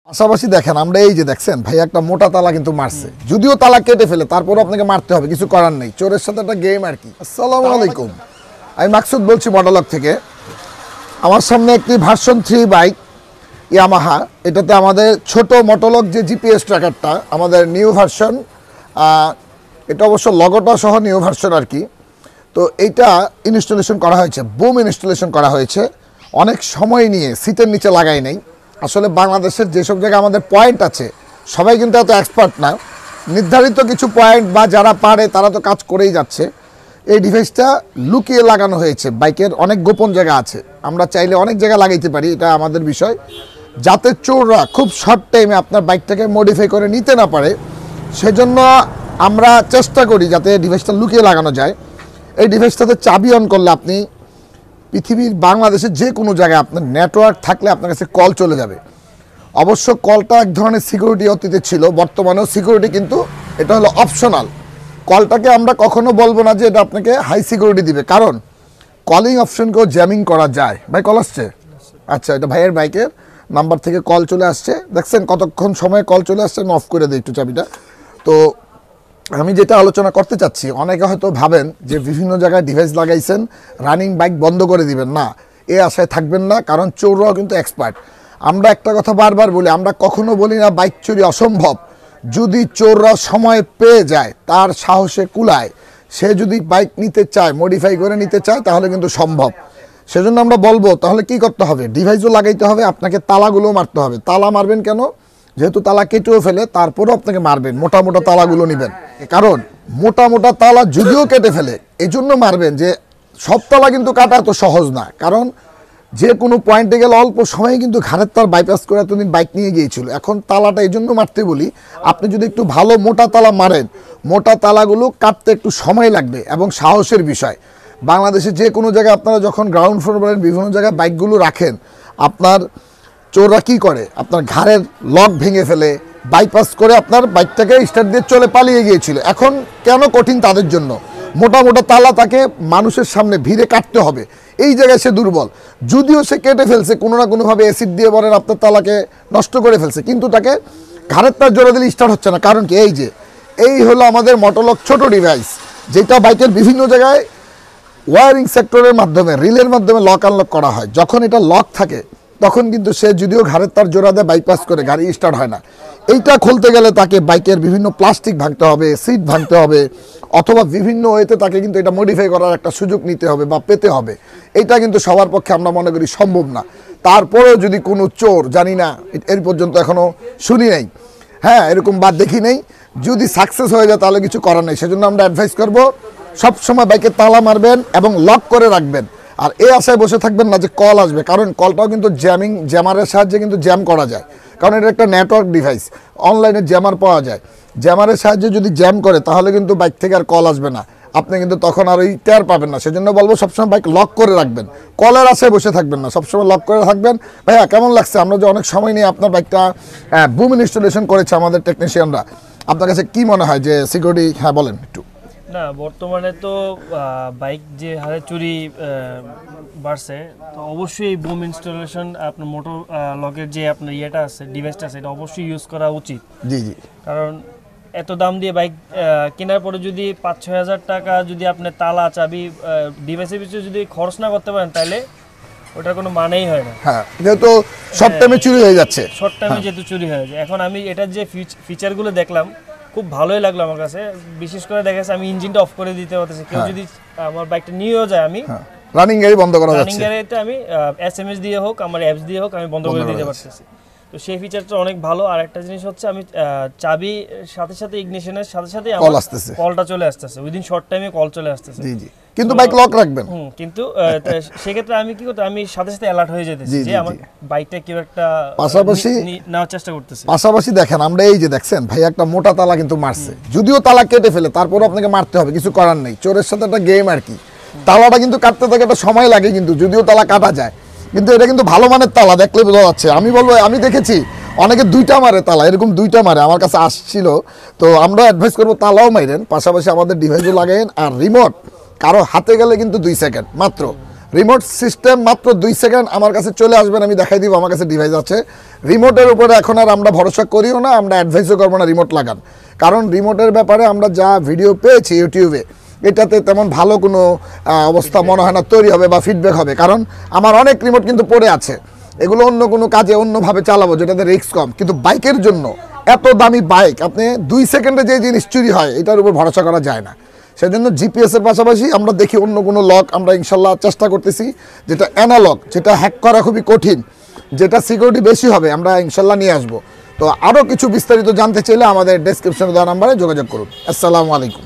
পাশাপাশি দেখেন আমরা এই যে দেখছেন ভাই একটা মোটা তালা কিন্তু মারছে, যদিও তালা কেটে ফেলে তারপরও আপনাকে মারতে হবে, কিছু করার নেই, চোরের সাথে একটা গেম আর কি। আসসালামু আলাইকুম, আমি মাকসুদ বলছি মটোলক থেকে। আমার সামনে একটি ভার্সন 3 বাইক ইয়ামাহা, এটাতে আমাদের ছোট মটোলক যে জিপিএস ট্র্যাকারটা আমাদের নিউ ভার্সন, এটা অবশ্য লগোটা সহ নিউ ভার্সন আর কি। তো এইটা ইনস্টলেশন করা হয়েছে, বুম ইনস্টলেশন করা হয়েছে, অনেক সময় নিয়ে সিটের নিচে লাগাই নেই। আসলে বাংলাদেশের যেসব জায়গায় আমাদের পয়েন্ট আছে সবাই কিন্তু এত এক্সপার্ট না, নির্ধারিত কিছু পয়েন্ট বা যারা পারে তারা তো কাজ করেই যাচ্ছে। এই ডিভাইসটা লুকিয়ে লাগানো হয়েছে, বাইকের অনেক গোপন জায়গা আছে, আমরা চাইলে অনেক জায়গায় লাগাইতে পারি, এটা আমাদের বিষয়, যাতে চোররা খুব শর্ট টাইমে আপনার বাইকটাকে মডিফাই করে নিতে না পারে, সেজন্য আমরা চেষ্টা করি যাতে ডিভাইসটা লুকিয়ে লাগানো যায়। এই ডিভাইসটাতে চাবি অন করলে আপনি পৃথিবীর বাংলাদেশের যে কোনো জায়গায় আপনার নেটওয়ার্ক থাকলে আপনার কাছে কল চলে যাবে। অবশ্য কলটা এক ধরনের সিকিউরিটি অতীতে ছিল, বর্তমানেও সিকিউরিটি, কিন্তু এটা হলো অপশনাল। কলটাকে আমরা কখনো বলবো না যে এটা আপনাকে হাই সিকিউরিটি দিবে, কারণ কলিং অপশনকেও জ্যামিং করা যায়। ভাই কল আসছে? আচ্ছা, এটা ভাইয়ের বাইকের নাম্বার থেকে কল চলে আসছে, দেখছেন কতক্ষণ সময় কল চলে আসছে। আমি অফ করে দিই একটু চাবিটা। তো আমি যেটা আলোচনা করতে চাচ্ছি, অনেকে হয়তো ভাবেন যে বিভিন্ন জায়গায় ডিভাইস লাগাইছেন রানিং বাইক বন্ধ করে দিবেন, না, এ আশায় থাকবেন না, কারণ চোররাও কিন্তু এক্সপার্ট। আমরা একটা কথা বারবার বলি, আমরা কখনো বলি না বাইক চুরি অসম্ভব, যদি চোররা সময় পেয়ে যায়, তার সাহসে কুলায়, সে যদি বাইক নিতে চায়, মডিফাই করে নিতে চায়, তাহলে কিন্তু সম্ভব। সেজন্য আমরা বলবো তাহলে কি করতে হবে, ডিভাইসও লাগাইতে হবে, আপনাকে তালাগুলো মারতে হবে। তালা মারবেন কেন? যেহেতু তালা কেটেও ফেলে তারপরেও আপনাকে মারবেন, মোটা মোটা তালাগুলো নেবেন, কারণ মোটা মোটা তালা যদিও কেটে ফেলে এই জন্য মারবেন যে সব তালা কিন্তু কাটা এত সহজ না, কারণ যে কোনো পয়েন্টে গেলে অল্প সময়ে কিন্তু ঘাড়ের তার বাইপাস করে এতদিন বাইক নিয়ে গিয়েছিল। এখন তালাটা এই জন্য মারতে বলি, আপনি যদি একটু ভালো মোটা তালা মারেন, মোটা তালাগুলো কাটতে একটু সময় লাগবে এবং সাহসের বিষয়। বাংলাদেশে যে কোনো জায়গায় আপনারা যখন গ্রাউন্ড ফ্লোর বলেন বিভিন্ন জায়গায় বাইকগুলো রাখেন, আপনার চোররা কী করে, আপনার ঘাড়ের লক ভেঙে ফেলে, বাইপাস করে আপনার বাইকটাকে স্টার্ট দিয়ে চলে পালিয়ে গিয়েছিল। এখন কেন কঠিন তাদের জন্য, মোটা মোটা তালা তাকে মানুষের সামনে ভিড়ে কাটতে হবে, এই জায়গায় সে দুর্বল। যদিও সে কেটে ফেলছে কোনো না কোনোভাবে, অ্যাসিড দিয়ে বলেন আপনার তালাকে নষ্ট করে ফেলছে, কিন্তু তাকে ঘাড়ের তার জোরে দিলে স্টার্ট হচ্ছে না। কারণ কি, এই হলো আমাদের মটোলক ছোট ডিভাইস, যেটা বাইকের বিভিন্ন জায়গায় ওয়ারিং সেক্টরের মাধ্যমে, রিলের মাধ্যমে লক আনলক করা হয়। যখন এটা লক থাকে তখন কিন্তু সে যদিও ঘাড়ের তার জোড়া দেয়, বাইপাস করে গাড়ি স্টার্ট হয় না। এইটা খুলতে গেলে তাকে বাইকের বিভিন্ন প্লাস্টিক ভাঙতে হবে, সিট ভাঙতে হবে, অথবা বিভিন্ন ওয়েতে তাকে কিন্তু এটা মডিফাই করার একটা সুযোগ নিতে হবে বা পেতে হবে। এটা কিন্তু সবার পক্ষে আমরা মনে করি সম্ভব না। তারপরেও যদি কোনো চোর, জানি না, এর পর্যন্ত এখনও শুনি নাই, হ্যাঁ এরকম বা দেখি নেই, যদি সাকসেস হয়ে যায় তাহলে কিছু করার নেই। সেজন্য আমরা অ্যাডভাইস করবো সবসময় বাইকে তালা মারবেন এবং লক করে রাখবেন। আর এই আশায় বসে থাকবেন না যে কল আসবে, কারণ কলটাও কিন্তু জ্যামারের সাহায্যে কিন্তু জ্যাম করা যায়, কারণ এটা একটা নেটওয়ার্ক ডিভাইস, অনলাইনে জ্যামার পাওয়া যায়। জ্যামারের সাহায্যে যদি জ্যাম করে তাহলে কিন্তু বাইক থেকে আর কল আসবে না, আপনি কিন্তু তখন আর ওই টের পাবেন না। সেজন্য বলবো সবসময় বাইক লক করে রাখবেন, কলের আশায় বসে থাকবেন না, সবসময় লক করে থাকবেন। ভাইয়া কেমন লাগছে, আমরা যে অনেক সময় নিয়ে আপনার বাইকটা বুম ইনস্টলেশন করেছে আমাদের টেকনিশিয়ানরা, আপনার কাছে কি মনে হয় যে সিকিউরিটি? হ্যাঁ বলেন একটু। না, বর্তমানে তো বাইক যে হারে চুরি বাড়ছে, তো অবশ্যই বুম ইনস্টলেশন আপনার মোটরলকের যে আপনার ইয়েটা আছে, ডিভাইসটা আছে, এটা অবশ্যই ইউজ করা উচিত। জি জি, কারণ এত দাম দিয়ে বাইক কেনার পরে যদি 5-6 হাজার টাকা যদি আপনি তালা চাবি ডিভাইসের পিছনে যদি খরচ না করতে পারেন, তাহলে ওটার কোনো মানেই হয় না। হ্যাঁ, যেহেতু শর্ট টাইমে চুরি হয়ে যাচ্ছে, শর্ট টাইমে যেহেতু চুরি হয়ে যায়। এখন আমি এটার যে ফিচারগুলো দেখলাম, খুব ভালোই লাগলো আমার কাছে। বিশেষ করে দেখা যাচ্ছে আমি ইঞ্জিনটা অফ করে দিতে পারতেছি, কেউ যদি আমার বাইকটা নিয়েও যায়, আমি রানিং গাড়ি বন্ধ করা যাচ্ছে, রানিং গাড়িতে আমি এসএমএস দিয়ে হোক, আমার অ্যাপস দিয়ে হোক, আমি বন্ধ করে দিতে পারতেছি। তো সেই ফিচারটা অনেক ভালো। আর একটা জিনিস হচ্ছে, আমি চাবি সাথে সাথে ইগনিশনের সাথে সাথে কল আসতেছে, কলটা চলে আসতেছে, উইদিন শর্ট টাইমে কল চলে আসতেছে। জি জি, কিন্তু বাইক লক রাখবেন। কিন্তু সেক্ষেত্রে আমি কি করতে, আমি সাথে সাথে অ্যালার্ট হয়ে যেতেছি যে আমার বাইকটা কেউ একটা পাশাপাশি নেওয়ার চেষ্টা করতেছে। পাশাপাশি দেখেন আমরা এই যে দেখছেন ভাই একটা মোটা তালা কিন্তু মারছে, যদিও তালা কেটে ফেলে তারপরও আপনাকে মারতে হবে, কিছু করার নেই, চোরের সাথে একটা গেম আর কি। তালাটা কিন্তু কাটতে থাকে একটা সময় লাগে, কিন্তু যদিও তালা কাটা যায়, কিন্তু এটা কিন্তু ভালো মানের তালা, দেখলে বোঝা যাচ্ছে। আমি বলবো, আমি দেখেছি অনেকে দুইটা মারে তালা, এরকম দুইটা মারে, আমার কাছে আসছিল। তো আমরা অ্যাডভাইস করবো তালাও মাইরেন, পাশাপাশি আমাদের ডিভাইসও লাগাইন। আর রিমোট কারো হাতে গেলে কিন্তু 2 সেকেন্ড মাত্র, রিমোট সিস্টেম মাত্র 2 সেকেন্ড আমার কাছে চলে আসবেন, আমি দেখাই দিব, আমার কাছে ডিভাইস আছে। রিমোটের উপরে এখন আর আমরা ভরসা করিও না, আমরা অ্যাডভাইসও করবো না রিমোট লাগান, কারণ রিমোটের ব্যাপারে আমরা যা ভিডিও পেয়েছি ইউটিউবে, এটাতে তেমন ভালো কোনো অবস্থা মনে হয় না তৈরি হবে বা ফিডব্যাক হবে, কারণ আমার অনেক রিমোট কিন্তু পড়ে আছে, এগুলো অন্য কোনো কাজে অন্যভাবে চালাবো যেটাতে রিস্ক কম, কিন্তু বাইকের জন্য এত দামি বাইক আপনি 2 সেকেন্ডে যে জিনিস চুরি হয় এটার উপর ভরসা করা যায় না। সেজন্য জিপিএসের পাশাপাশি আমরা দেখি অন্য কোনো লক আমরা ইনশাল্লাহ চেষ্টা করতেছি, যেটা অ্যানালগ, যেটা হ্যাক করা খুবই কঠিন, যেটা সিকিউরিটি বেশি হবে, আমরা ইনশাল্লাহ নিয়ে আসবো। তো আরও কিছু বিস্তারিত জানতে চাইলে আমাদের ডেসক্রিপশনে দেওয়া নাম্বারে যোগাযোগ করুন। আসসালামু আলাইকুম।